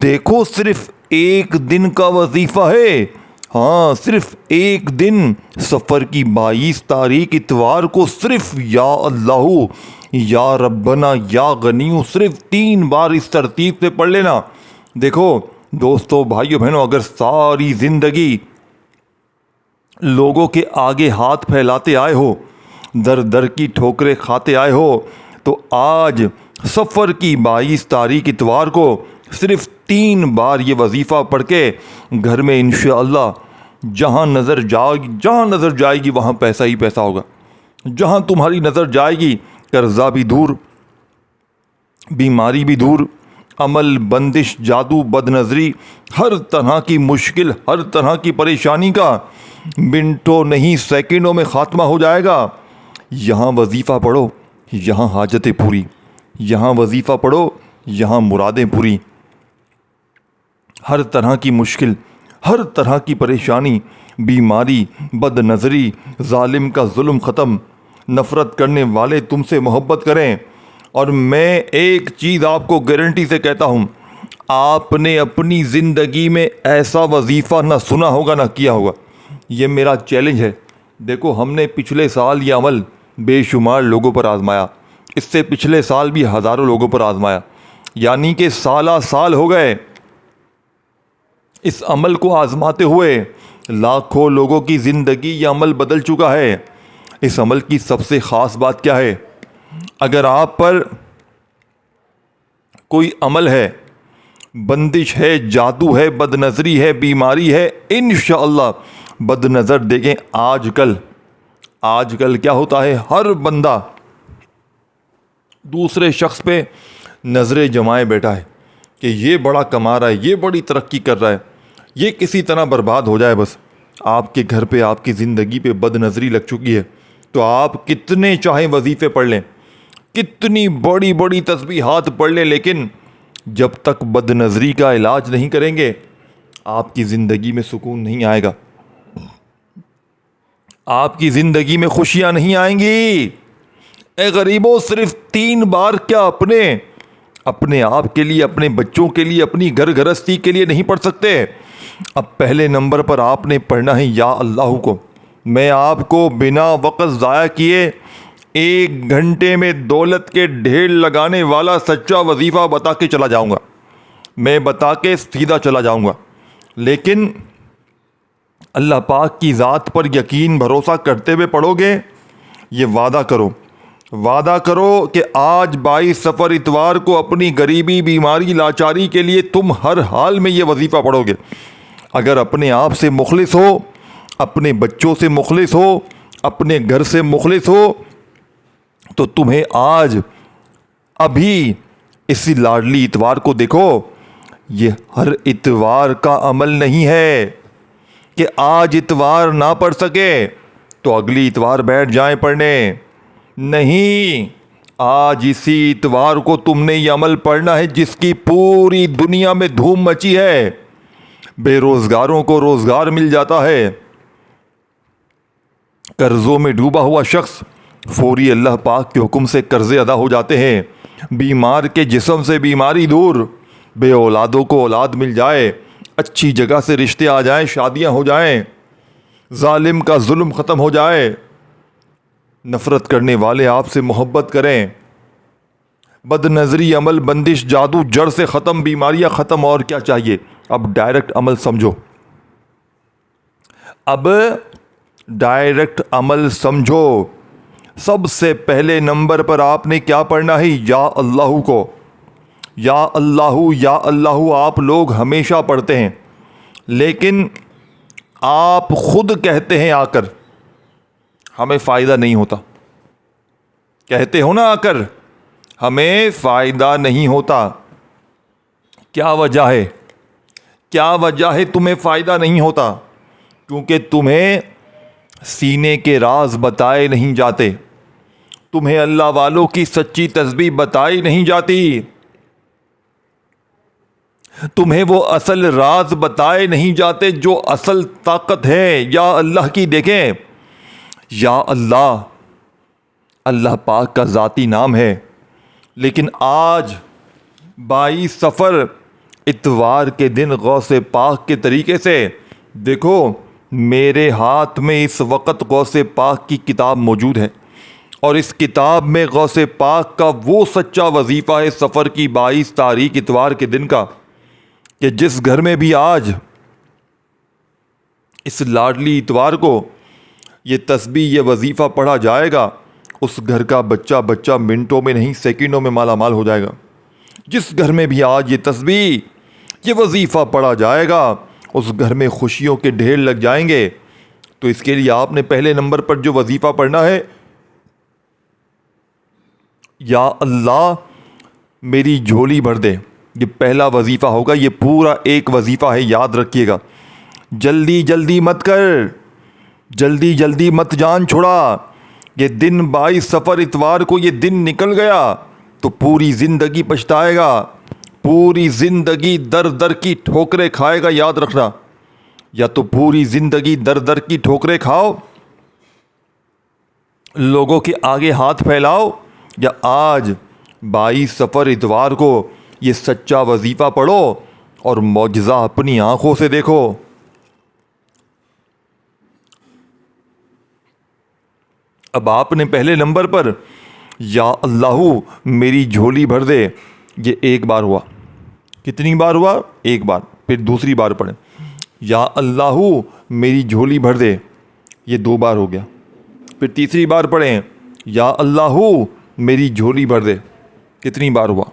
دیکھو صرف ایک دن کا وظیفہ ہے، ہاں صرف ایک دن، سفر کی 22 تاریخ اتوار کو صرف یا اللہ یا ربنا یا غنیو صرف 3 بار اس ترتیب سے پڑھ لینا۔ دیکھو دوستو بھائیو بہنوں، اگر ساری زندگی لوگوں کے آگے ہاتھ پھیلاتے آئے ہو، در در کی ٹھوکریں کھاتے آئے ہو، تو آج سفر کی 22 تاریخ اتوار کو صرف 3 بار یہ وظیفہ پڑھ کے گھر میں انشاءاللہ جہاں نظر جائے گی وہاں پیسہ ہی پیسہ ہوگا۔ جہاں تمہاری نظر جائے گی قرضہ بھی دور، بیماری بھی دور، عمل، بندش، جادو، بد نظری، ہر طرح کی مشکل، ہر طرح کی پریشانی کا منٹوں نہیں سیکنڈوں میں خاتمہ ہو جائے گا۔ یہاں وظیفہ پڑھو، یہاں حاجتیں پوری، یہاں وظیفہ پڑھو، یہاں مرادیں پوری، ہر طرح کی مشکل، ہر طرح کی پریشانی، بیماری، بد نظری، ظالم کا ظلم ختم، نفرت کرنے والے تم سے محبت کریں۔ اور میں ایک چیز آپ کو گارنٹی سے کہتا ہوں، آپ نے اپنی زندگی میں ایسا وظیفہ نہ سنا ہوگا نہ کیا ہوگا، یہ میرا چیلنج ہے۔ دیکھو ہم نے پچھلے سال یہ عمل بے شمار لوگوں پر آزمایا، اس سے پچھلے سال بھی ہزاروں لوگوں پر آزمایا، یعنی کہ سالہ سال ہو گئے اس عمل کو آزماتے ہوئے۔ لاکھوں لوگوں کی زندگی یہ عمل بدل چکا ہے۔ اس عمل کی سب سے خاص بات کیا ہے؟ اگر آپ پر کوئی عمل ہے، بندش ہے، جادو ہے، بد نظری ہے، بیماری ہے، انشاءاللہ بد نظر دیکھیں آج کل کیا ہوتا ہے، ہر بندہ دوسرے شخص پہ نظریں جمائے بیٹھا ہے کہ یہ بڑا کما رہا ہے، یہ بڑی ترقی کر رہا ہے، یہ کسی طرح برباد ہو جائے بس۔ آپ کے گھر پہ، آپ کی زندگی پہ بد نظری لگ چکی ہے، تو آپ کتنے چاہیں وظیفے پڑھ لیں، کتنی بڑی بڑی تسبیحات پڑھ لیں، لیکن جب تک بد نظری کا علاج نہیں کریں گے آپ کی زندگی میں سکون نہیں آئے گا، آپ کی زندگی میں خوشیاں نہیں آئیں گی۔ اے غریبوں، صرف 3 بار کیا اپنے آپ کے لیے، اپنے بچوں کے لیے، اپنی گھر گھرستی کے لیے نہیں پڑھ سکتے؟ اب پہلے نمبر پر آپ نے پڑھنا ہے یا اللہ کو۔ میں آپ کو بنا وقت ضائع کیے 1 گھنٹے میں دولت کے ڈھیر لگانے والا سچا وظیفہ بتا کے چلا جاؤں گا، میں بتا کے سیدھا چلا جاؤں گا، لیکن اللہ پاک کی ذات پر یقین بھروسہ کرتے ہوئے پڑھو گے۔ یہ وعدہ کرو کہ آج 22 سفر اتوار کو اپنی غریبی، بیماری، لاچاری کے لیے تم ہر حال میں یہ وظیفہ پڑھو گے۔ اگر اپنے آپ سے مخلص ہو، اپنے بچوں سے مخلص ہو، اپنے گھر سے مخلص ہو، تو تمہیں آج ابھی اسی لاڈلی اتوار کو دیکھو، یہ ہر اتوار کا عمل نہیں ہے کہ آج اتوار نہ پڑھ سکے تو اگلی اتوار بیٹھ جائیں پڑھنے۔ نہیں، آج اسی اتوار کو تم نے یہ عمل پڑھنا ہے جس کی پوری دنیا میں دھوم مچی ہے۔ بے روزگاروں کو روزگار مل جاتا ہے، قرضوں میں ڈوبا ہوا شخص فوری اللہ پاک کے حکم سے قرضے ادا ہو جاتے ہیں، بیمار کے جسم سے بیماری دور، بے اولادوں کو اولاد مل جائے، اچھی جگہ سے رشتے آ جائیں، شادیاں ہو جائیں، ظالم کا ظلم ختم ہو جائے، نفرت کرنے والے آپ سے محبت کریں، بد نظری، عمل، بندش، جادو جڑ سے ختم، بیماریاں ختم، اور کیا چاہیے؟ اب ڈائریکٹ عمل سمجھو۔ سب سے پہلے نمبر پر آپ نے کیا پڑھنا ہے؟ یا اللہ کو۔ یا اللہ آپ لوگ ہمیشہ پڑھتے ہیں، لیکن آپ خود کہتے ہیں آ کر ہمیں فائدہ نہیں ہوتا، کہتے ہو نا آ کر ہمیں فائدہ نہیں ہوتا۔ کیا وجہ ہے تمہیں فائدہ نہیں ہوتا؟ کیونکہ تمہیں سینے کے راز بتائے نہیں جاتے، تمہیں اللہ والوں کی سچی تسبیح بتائی نہیں جاتی، تمہیں وہ اصل راز بتائے نہیں جاتے جو اصل طاقت ہے یا اللہ کی۔ دیکھیں، یا اللہ پاک کا ذاتی نام ہے، لیکن آج 22 سفر اتوار کے دن غوث پاک کے طریقے سے دیکھو، میرے ہاتھ میں اس وقت غوث پاک کی کتاب موجود ہے، اور اس کتاب میں غوث پاک کا وہ سچا وظیفہ ہے سفر کی 22 تاریخ اتوار کے دن کا، کہ جس گھر میں بھی آج اس لاڈلی اتوار کو یہ تسبیح، یہ وظیفہ پڑھا جائے گا، اس گھر کا بچہ منٹوں میں نہیں سیکنڈوں میں مالا مال ہو جائے گا۔ جس گھر میں بھی آج یہ تسبیح، یہ وظیفہ پڑھا جائے گا، اس گھر میں خوشیوں کے ڈھیر لگ جائیں گے۔ تو اس کے لیے آپ نے پہلے نمبر پر جو وظیفہ پڑھنا ہے، یا اللہ میری جھولی بھر دے، یہ پہلا وظیفہ ہوگا۔ یہ پورا ایک وظیفہ ہے، یاد رکھیے گا۔ جلدی مت کر، جلدی مت جان چھوڑا۔ یہ دن 22 سفر اتوار کو یہ دن نکل گیا تو پوری زندگی پچھتائے گا، پوری زندگی در کی ٹھوکریں کھائے گا، یاد رکھنا۔ یا تو پوری زندگی در کی ٹھوکریں کھاؤ، لوگوں کے آگے ہاتھ پھیلاؤ، یا آج 22 سفر اتوار کو یہ سچا وظیفہ پڑھو اور معجزہ اپنی آنکھوں سے دیکھو۔ اب آپ نے پہلے نمبر پر یا اللہ میری جھولی بھر دے، یہ ایک بار ہوا۔ کتنی بار ہوا؟ ایک بار۔ پھر دوسری بار پڑھیں، یا اللہ میری جھولی بھر دے، یہ 2 بار ہو گیا۔ پھر تیسری بار پڑھیں، یا اللہ میری جھولی بھر دے، کتنی بار ہوا؟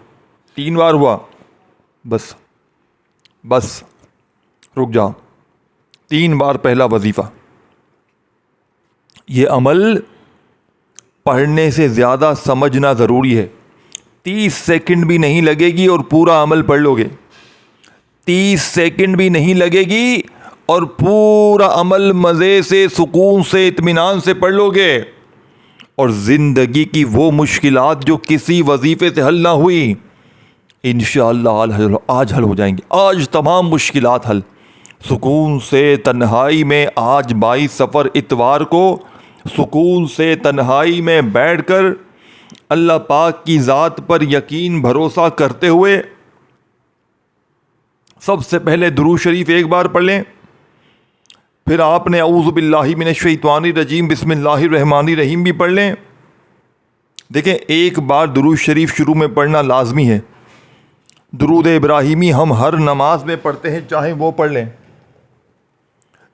3 بار ہوا۔ بس رک جاؤ۔ 3 بار پہلا وظیفہ۔ یہ عمل پڑھنے سے زیادہ سمجھنا ضروری ہے۔ 30 سیکنڈ بھی نہیں لگے گی اور پورا عمل پڑھ لو گے۔ 30 سیکنڈ بھی نہیں لگے گی اور پورا عمل مزے سے، سکون سے، اطمینان سے پڑھ لو گے، اور زندگی کی وہ مشکلات جو کسی وظیفے سے حل نہ ہوئی، انشاءاللہ آج حل ہو جائیں گے۔ آج تمام مشکلات حل، سکون سے تنہائی میں۔ آج 22 سفر اتوار کو سکون سے تنہائی میں بیٹھ کر اللہ پاک کی ذات پر یقین بھروسہ کرتے ہوئے سب سے پہلے درود شریف ایک بار پڑھ لیں، پھر آپ نے اعوذ باللہ من الشیطان الرجیم بسم اللہ الرحمن الرحیم بھی پڑھ لیں۔ دیکھیں، ایک بار درود شریف شروع میں پڑھنا لازمی ہے۔ درود ابراہیمی ہم ہر نماز میں پڑھتے ہیں، چاہے وہ پڑھ لیں،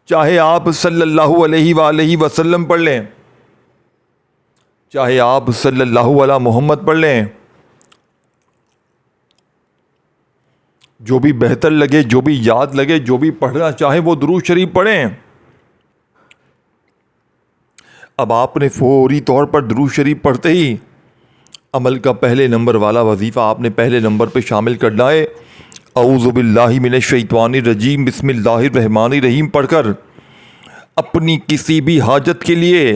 چاہے آپ صلی اللہ علیہ وآلہ وسلم پڑھ لیں، چاہے آپ صلی اللہ علیہ محمد پڑھ لیں، جو بھی بہتر لگے، جو بھی یاد لگے، جو بھی پڑھنا چاہے وہ درود شریف پڑھیں۔ اب آپ نے فوری طور پر درود شریف پڑھتے ہی عمل کا پہلے نمبر والا وظیفہ آپ نے پہلے نمبر پہ شامل کرنا ہے۔ اعوذ باللہ من الشیطان الرجیم بسم اللہ الرحمن الرحیم پڑھ کر اپنی کسی بھی حاجت کے لیے،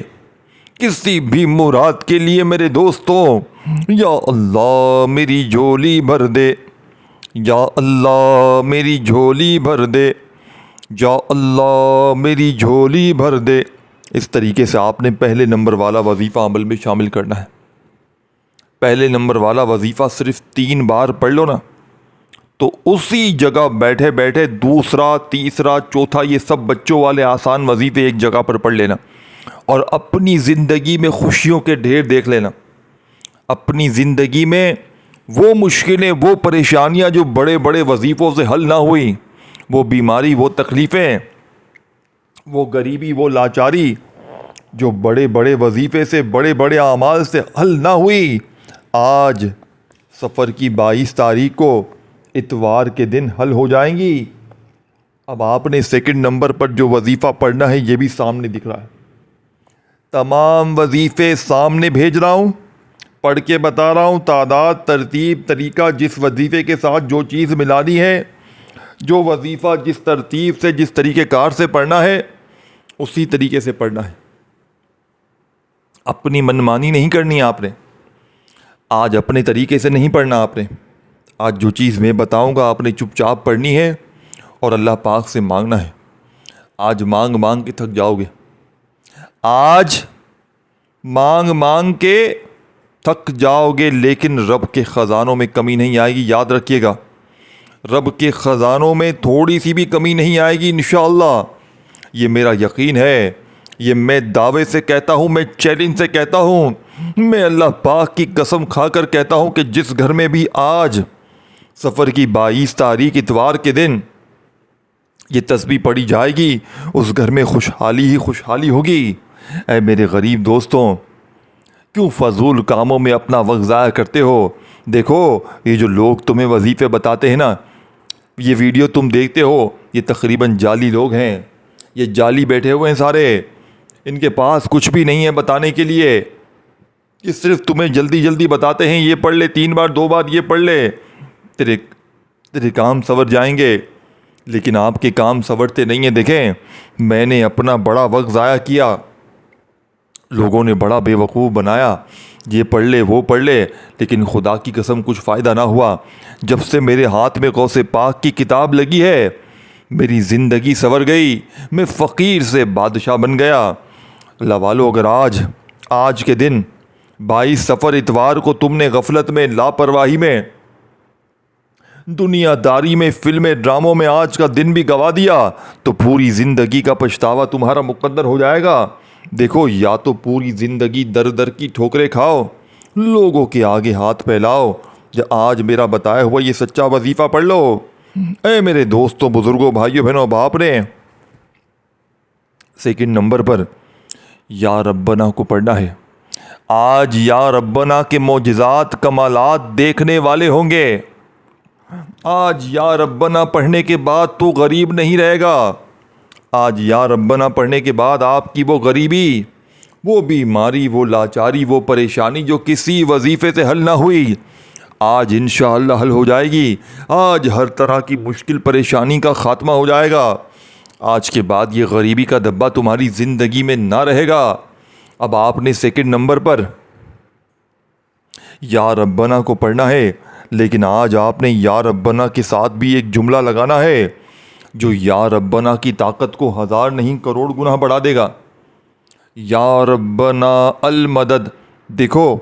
کسی بھی مراد کے لیے میرے دوستوں، یا اللہ میری جھولی بھر دے، یا اللہ میری جھولی بھر دے، یا اللہ میری جھولی بھر دے، اس طریقے سے آپ نے پہلے نمبر والا وظیفہ عمل میں شامل کرنا ہے۔ پہلے نمبر والا وظیفہ صرف 3 بار پڑھ لو نا، تو اسی جگہ بیٹھے بیٹھے دوسرا، تیسرا، چوتھا، یہ سب بچوں والے آسان وظیفے ایک جگہ پر پڑھ لینا، اور اپنی زندگی میں خوشیوں کے ڈھیر دیکھ لینا۔ اپنی زندگی میں وہ مشکلیں، وہ پریشانیاں جو بڑے بڑے وظیفوں سے حل نہ ہوئی، وہ بیماری، وہ تکلیفیں، وہ غریبی، وہ لاچاری جو بڑے بڑے وظیفے سے، بڑے بڑے اعمال سے حل نہ ہوئی، آج سفر کی 22 تاریخ کو اتوار کے دن حل ہو جائیں گی۔ اب آپ نے سیکنڈ نمبر پر جو وظیفہ پڑھنا ہے یہ بھی سامنے دکھ رہا ہے، تمام وظیفے سامنے بھیج رہا ہوں، پڑھ کے بتا رہا ہوں، تعداد، ترتیب، طریقہ، جس وظیفے کے ساتھ جو چیز ملانی ہے، جو وظیفہ جس ترتیب سے، جس طریقے کار سے پڑھنا ہے، اسی طریقے سے پڑھنا ہے۔ اپنی منمانی نہیں کرنی ہے آپ نے، آج اپنے طریقے سے نہیں پڑھنا آپ نے۔ آج جو چیز میں بتاؤں گا آپ نے چپ چاپ پڑھنی ہے اور اللہ پاک سے مانگنا ہے۔ آج مانگ مانگ کے تھک جاؤ گے، آج مانگ مانگ کے تھک جاؤ گے، لیکن رب کے خزانوں میں کمی نہیں آئے گی۔ یاد رکھیے گا، رب کے خزانوں میں تھوڑی سی بھی کمی نہیں آئے گی انشاءاللہ، یہ میرا یقین ہے، یہ میں دعوے سے کہتا ہوں، میں چیلنج سے کہتا ہوں، میں اللہ پاک کی قسم کھا کر کہتا ہوں کہ جس گھر میں بھی آج سفر کی 22 تاریخ اتوار کے دن یہ تسبیح پڑھی جائے گی، اس گھر میں خوشحالی ہی خوشحالی ہوگی۔ اے میرے غریب دوستوں، کیوں فضول کاموں میں اپنا وقت ضائع کرتے ہو؟ دیکھو، یہ جو لوگ تمہیں وظیفے بتاتے ہیں نا، یہ ویڈیو تم دیکھتے ہو، یہ تقریباً جعلی لوگ ہیں، یہ جعلی بیٹھے ہوئے ہیں سارے، ان کے پاس کچھ بھی نہیں ہے بتانے کے لیے، یہ صرف تمہیں جلدی جلدی بتاتے ہیں، یہ پڑھ لے 3 بار 2 بار یہ پڑھ لے، تیرے کام سنور جائیں گے، لیکن آپ کے کام سنورتے نہیں ہیں۔ دیکھیں، میں نے اپنا بڑا وقت ضائع کیا، لوگوں نے بڑا بے وقوف بنایا، یہ پڑھ لے وہ پڑھ لے، لیکن خدا کی قسم کچھ فائدہ نہ ہوا۔ جب سے میرے ہاتھ میں غوث پاک کی کتاب لگی ہے، میری زندگی سنور گئی، میں فقیر سے بادشاہ بن گیا۔ اللہ والو، اگر آج کے دن 22 صفر اتوار کو تم نے غفلت میں، لاپرواہی میں، دنیا داری میں، فلمیں ڈراموں میں آج کا دن بھی گوا دیا تو پوری زندگی کا پچھتاوا تمہارا مقدر ہو جائے گا۔ دیکھو، یا تو پوری زندگی در در کی ٹھوکریں کھاؤ، لوگوں کے آگے ہاتھ پھیلاؤ، یا آج میرا بتایا ہوا یہ سچا وظیفہ پڑھ لو۔ اے میرے دوستوں، بزرگوں، بھائیوں، بہنوں، باپ نے سیکنڈ نمبر پر یا ربنا کو پڑھنا ہے۔ آج یا ربنا کے معجزات، کمالات دیکھنے والے ہوں گے۔ آج یا ربنا پڑھنے کے بعد تو غریب نہیں رہے گا۔ آج یا ربنا پڑھنے کے بعد آپ کی وہ غریبی، وہ بیماری، وہ لاچاری، وہ پریشانی جو کسی وظیفے سے حل نہ ہوئی، آج انشاءاللہ حل ہو جائے گی۔ آج ہر طرح کی مشکل پریشانی کا خاتمہ ہو جائے گا۔ آج کے بعد یہ غریبی کا دبا تمہاری زندگی میں نہ رہے گا۔ اب آپ نے سیکنڈ نمبر پر یا ربنا کو پڑھنا ہے، لیکن آج آپ نے یا ربنا کے ساتھ بھی ایک جملہ لگانا ہے جو یا ربنا کی طاقت کو 1000 نہیں کروڑ گنا بڑھا دے گا۔ یا ربنا المدد۔ دیکھو،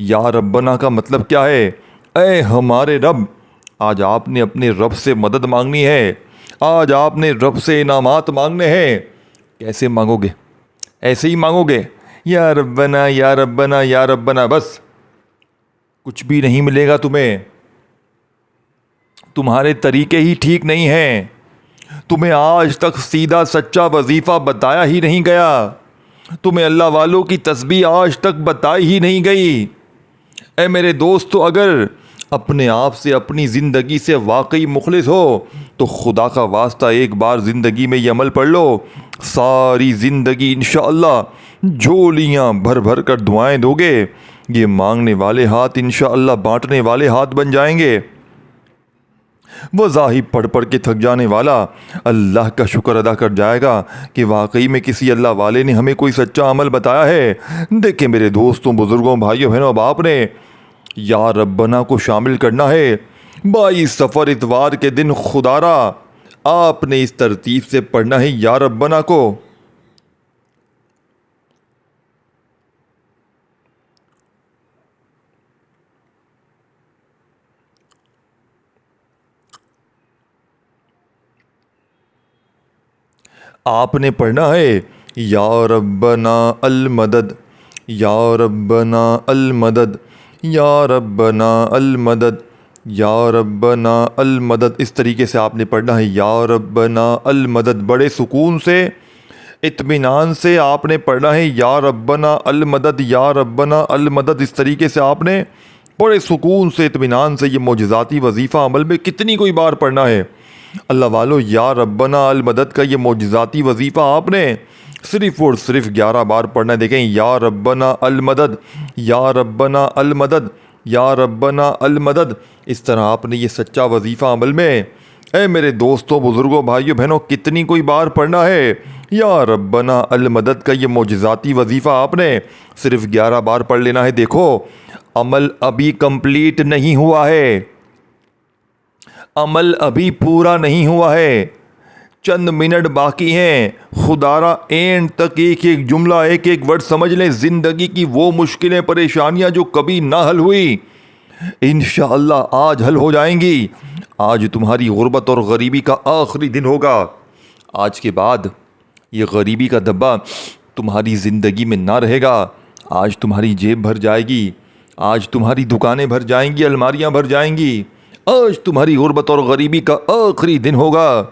یا ربنا کا مطلب کیا ہے؟ اے ہمارے رب۔ آج آپ نے اپنے رب سے مدد مانگنی ہے، آج آپ نے رب سے انعامات مانگنے ہیں۔ کیسے مانگو گے؟ ایسے ہی مانگو گے، یا ربنا یا ربنا یا ربنا، بس کچھ بھی نہیں ملے گا تمہیں۔ تمہارے طریقے ہی ٹھیک نہیں ہیں، تمہیں آج تک سیدھا سچا وظیفہ بتایا ہی نہیں گیا، تمہیں اللہ والوں کی تسبیح آج تک بتائی ہی نہیں گئی۔ اے میرے دوستو، اگر اپنے آپ سے، اپنی زندگی سے واقعی مخلص ہو تو خدا کا واسطہ ایک بار زندگی میں یہ عمل پڑھ لو، ساری زندگی انشاءاللہ جھولیاں بھر بھر کر دعائیں دو گے، یہ مانگنے والے ہاتھ انشاءاللہ بانٹنے والے ہاتھ بن جائیں گے۔ وظائف پڑھ پڑھ کے تھک جانے والا اللہ کا شکر ادا کر جائے گا کہ واقعی میں کسی اللہ والے نے ہمیں کوئی سچا عمل بتایا ہے۔ دیکھیں میرے دوستوں، بزرگوں، بھائیوں، بہنوں، باپ نے یا ربنا کو شامل کرنا ہے۔ 22 صفر اتوار کے دن خدا را آپ نے اس ترتیب سے پڑھنا ہے یا ربنا کو۔ آپ نے پڑھنا ہے یا ربنا المدد، یا ربنا المدد، یا ربنا المدد، یا ربنا المدد۔ اس طریقے سے آپ نے پڑھنا ہے یا ربنا المدد، بڑے سکون سے، اطمینان سے آپ نے پڑھنا ہے یا ربنا المدد، یا ربنا المدد۔ اس طریقے سے آپ نے بڑے سکون سے، اطمینان سے یہ معجزاتی وظیفہ عمل میں کتنی کوئی بار پڑھنا ہے۔ اللہ والو، یا ربنا المدد کا یہ معجزاتی وظیفہ آپ نے صرف اور صرف 11 بار پڑھنا ہے۔ دیکھیں، یا ربنا المدد، یا ربنا المدد، یا ربنا المدد۔ اس طرح آپ نے یہ سچا وظیفہ عمل میں، اے میرے دوستوں، بزرگوں، بھائیوں، بہنوں، کتنی کوئی بار پڑھنا ہے۔ یا ربنا المدد کا یہ معجزاتی وظیفہ آپ نے صرف 11 بار پڑھ لینا ہے۔ دیکھو، عمل ابھی کمپلیٹ نہیں ہوا ہے، عمل ابھی پورا نہیں ہوا ہے، چند منٹ باقی ہیں۔ خدا را اینڈ تک ایک ایک جملہ، ایک ایک ورڈ سمجھ لیں۔ زندگی کی وہ مشکلیں، پریشانیاں جو کبھی نہ حل ہوئی، انشاءاللہ آج حل ہو جائیں گی۔ آج تمہاری غربت اور غریبی کا آخری دن ہوگا۔ آج کے بعد یہ غریبی کا دبا تمہاری زندگی میں نہ رہے گا۔ آج تمہاری جیب بھر جائے گی، آج تمہاری دکانیں بھر جائیں گی، الماریاں بھر جائیں گی۔ آج تمہاری غربت اور غریبی کا آخری دن ہوگا۔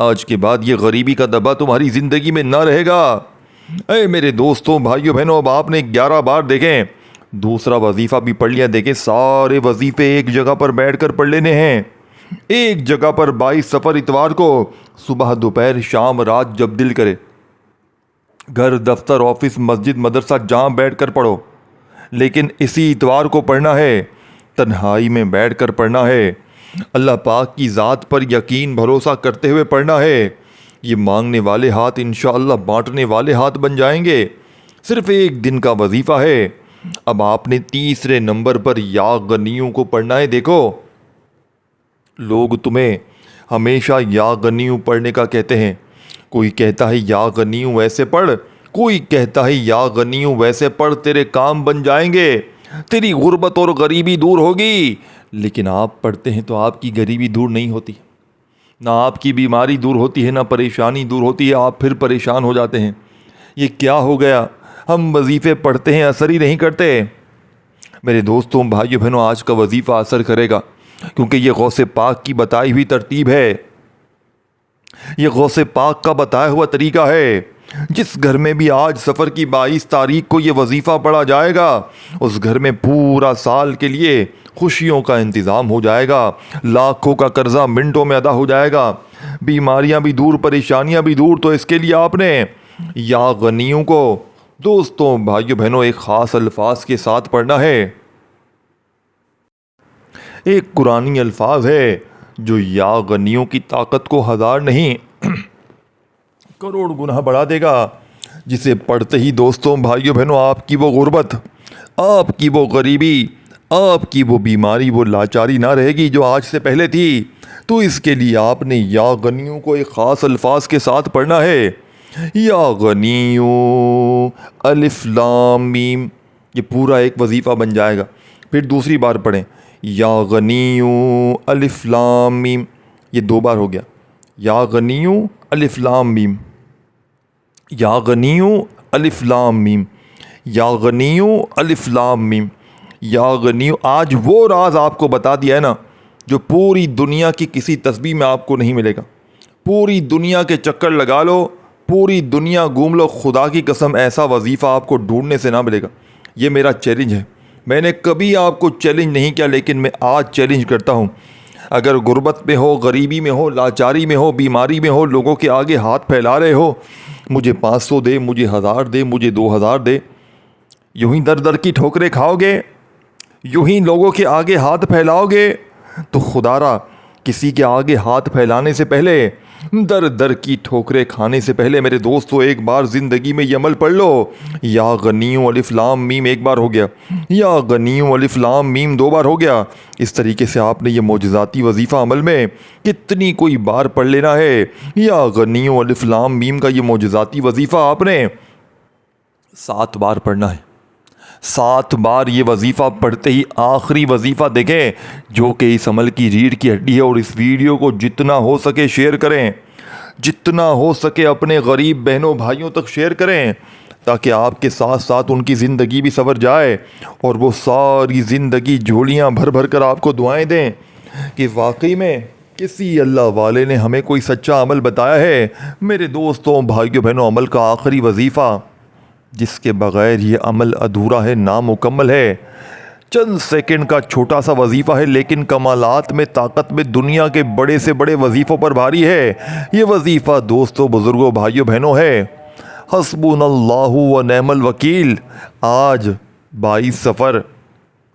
آج کے بعد یہ غریبی کا دبا تمہاری زندگی میں نہ رہے گا۔ اے میرے دوستوں، بھائیوں، بہنوں، اب آپ نے 11 بار دیکھیں، دوسرا وظیفہ بھی پڑھ لیا۔ دیکھیں سارے وظیفے ایک جگہ پر بیٹھ کر پڑھ لینے ہیں، ایک جگہ پر 22 سفر اتوار کو، صبح دوپہر شام رات جب دل کرے، گھر دفتر آفس مسجد مدرسہ جہاں بیٹھ کر پڑھو، لیکن اسی اتوار کو پڑھنا ہے، تنہائی میں بیٹھ کر پڑھنا ہے، اللہ پاک کی ذات پر یقین بھروسہ کرتے ہوئے پڑھنا ہے۔ یہ مانگنے والے ہاتھ انشاءاللہ بانٹنے والے ہاتھ بن جائیں گے۔ صرف ایک دن کا وظیفہ ہے۔ اب آپ نے تیسرے نمبر پر یا غنیوں کو پڑھنا ہے۔ دیکھو لوگ تمہیں ہمیشہ یا غنیوں پڑھنے کا کہتے ہیں۔ کوئی کہتا ہے یا غنیوں ویسے پڑھ، کوئی کہتا ہے یا غنیوں ویسے پڑھ، تیرے کام بن جائیں گے، تیری غربت اور غریبی دور ہوگی۔ لیکن آپ پڑھتے ہیں تو آپ کی غریبی دور نہیں ہوتی، نہ آپ کی بیماری دور ہوتی ہے، نہ پریشانی دور ہوتی ہے، آپ پھر پریشان ہو جاتے ہیں۔ یہ کیا ہو گیا؟ ہم وظیفے پڑھتے ہیں، اثر ہی نہیں کرتے۔ میرے دوستوں، بھائیوں، بہنوں، آج کا وظیفہ اثر کرے گا، کیونکہ یہ غوث پاک کی بتائی ہوئی ترتیب ہے، یہ غوث پاک کا بتایا ہوا طریقہ ہے۔ جس گھر میں بھی آج سفر کی 22 تاریخ کو یہ وظیفہ پڑھا جائے گا، اس گھر میں پورا سال کے لیے خوشیوں کا انتظام ہو جائے گا، لاکھوں کا قرضہ منٹوں میں ادا ہو جائے گا، بیماریاں بھی دور، پریشانیاں بھی دور۔ تو اس کے لیے آپ نے یا غنیوں کو دوستوں، بھائیوں، بہنوں، ایک خاص الفاظ کے ساتھ پڑھنا ہے۔ ایک قرآنی الفاظ ہے جو یا غنیوں کی طاقت کو 1000 نہیں کروڑ گنا بڑھا دے گا، جسے پڑھتے ہی دوستوں، بھائیوں، بہنوں، آپ کی وہ غربت، آپ کی وہ غریبی، آپ کی وہ بیماری، وہ لاچاری نہ رہے گی جو آج سے پہلے تھی۔ تو اس کے لیے آپ نے یا غنیوں کو ایک خاص الفاظ کے ساتھ پڑھنا ہے۔ یا غنیوں الف لام میم، یہ پورا ایک وظیفہ بن جائے گا۔ پھر دوسری بار پڑھیں، یا غنیوں الف لام میم، یہ 2 بار ہو گیا۔ یا غنیوں الف لام میم، یا غنیوں الف لام میم، یا غنیوں الف لام میم، یا غنیوں۔ آج وہ راز آپ کو بتا دیا ہے نا جو پوری دنیا کی کسی تسبیح میں آپ کو نہیں ملے گا۔ پوری دنیا کے چکر لگا لو، پوری دنیا گھوم لو، خدا کی قسم ایسا وظیفہ آپ کو ڈھونڈنے سے نہ ملے گا۔ یہ میرا چیلنج ہے۔ میں نے کبھی آپ کو چیلنج نہیں کیا، لیکن میں آج چیلنج کرتا ہوں۔ اگر غربت میں ہو، غریبی میں ہو، لاچاری میں ہو، بیماری میں ہو، لوگوں کے آگے ہاتھ پھیلا رہے ہو، مجھے 500 دے، مجھے 1000 دے، مجھے 2000 دے، یوں ہی در در کی ٹھوکریں کھاؤ گے، یوں ہی لوگوں کے آگے ہاتھ پھیلاؤ گے، تو خدا را کسی کے آگے ہاتھ پھیلانے سے پہلے، در در کی ٹھوکریں کھانے سے پہلے میرے دوستو ایک بار زندگی میں یہ عمل پڑھ لو۔ یا غنیوں الف لام میم 1 بار ہو گیا، یا غنیوں الف لام میم 2 بار ہو گیا۔ اس طریقے سے آپ نے یہ معجزاتی وظیفہ عمل میں کتنی کوئی بار پڑھ لینا ہے۔ یا غنیوں الف لام میم کا یہ معجزاتی وظیفہ آپ نے 7 بار پڑھنا ہے۔ 7 بار یہ وظیفہ پڑھتے ہی آخری وظیفہ دیکھیں جو کہ اس عمل کی ریڑھ کی ہڈی ہے۔ اور اس ویڈیو کو جتنا ہو سکے شیئر کریں، جتنا ہو سکے اپنے غریب بہنوں بھائیوں تک شیئر کریں، تاکہ آپ کے ساتھ ساتھ ان کی زندگی بھی سنور جائے اور وہ ساری زندگی جھولیاں بھر بھر کر آپ کو دعائیں دیں کہ واقعی میں کسی اللہ والے نے ہمیں کوئی سچا عمل بتایا ہے۔ میرے دوستوں، بھائیوں، بہنوں، عمل کا آخری وظیفہ جس کے بغیر یہ عمل ادھورا ہے، نامکمل ہے، چند سیکنڈ کا چھوٹا سا وظیفہ ہے، لیکن کمالات میں، طاقت میں دنیا کے بڑے سے بڑے وظیفوں پر بھاری ہے۔ یہ وظیفہ دوستوں، بزرگوں، بھائیوں، بہنوں ہے حسبنا اللہ و نعم الوکیل۔ آج 22 سفر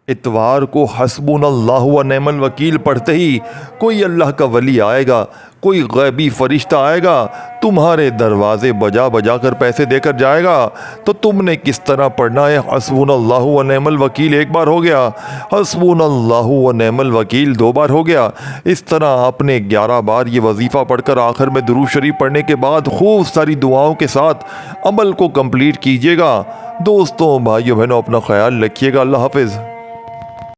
اتوار کو حسبنا اللہ و نعم الوکیل پڑھتے ہی کوئی اللہ کا ولی آئے گا، کوئی غیبی فرشتہ آئے گا، تمہارے دروازے بجا بجا کر پیسے دے کر جائے گا۔ تو تم نے کس طرح پڑھنا ہے؟ حسبنا اللہ و نعم الوکیل 1 بار ہو گیا، حسبنا اللہ و نعم الوکیل 2 بار ہو گیا۔ اس طرح آپ نے 11 بار یہ وظیفہ پڑھ کر آخر میں درود شریف پڑھنے کے بعد خوب ساری دعاؤں کے ساتھ عمل کو کمپلیٹ کیجیے گا۔ دوستوں، بھائیوں، بہنوں، اپنا خیال رکھیے گا۔ اللہ حافظ۔